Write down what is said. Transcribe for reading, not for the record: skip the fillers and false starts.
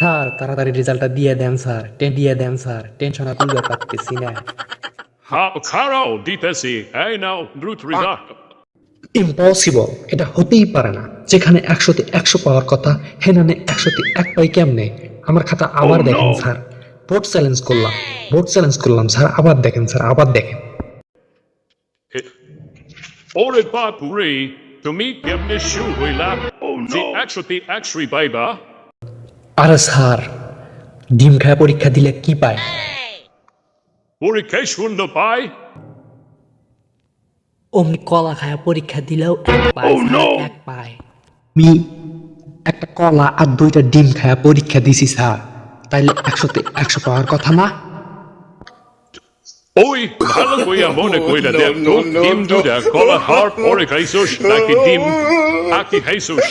Sir তাড়াতাড়ি রেজাল্টটা দিয়ে দেন স্যার দিয়ে দেন স্যার টেনশনে তুলতে পারতেছি না। খারাও দিতেছি, এই নাও দ্রুত রেজাল্ট। ইম্পসিবল, এটা হতেই পারে না। যেখানে 100তে 100 পাওয়ার কথা হেনানে 100তে 1 পাই কেমনে? আমার খাতা আবার Oh, দেখেন no. স্যার। বোর্ড চ্যালেঞ্জ করলাম স্যার, আবার দেখেন স্যার, আবার দেখেন। ওরে বাপুরে, তুমি কেমনে শুরু হইলা? যে 100তে 100 পাইবা? আরে স্যার, ডিম খায় পরীক্ষা দিলে কি পায়? পরীক্ষায় শূন্য পাই? অমনি কলা খায়া পরীক্ষা দিলেও এক পায় স্যার, এক পায়। আমি একটা কলা আর 2টা ডিম খায় পরীক্ষা দিছি স্যার, তাইলে 100তে 100 পাওয়ার কথা না? ওই ভালো কইয়া মনে কইরা দেখ তো, ডিম দুটা কলা খাওয়ার পরে খাইছোস নাকি ডিম আকি খাইছোস?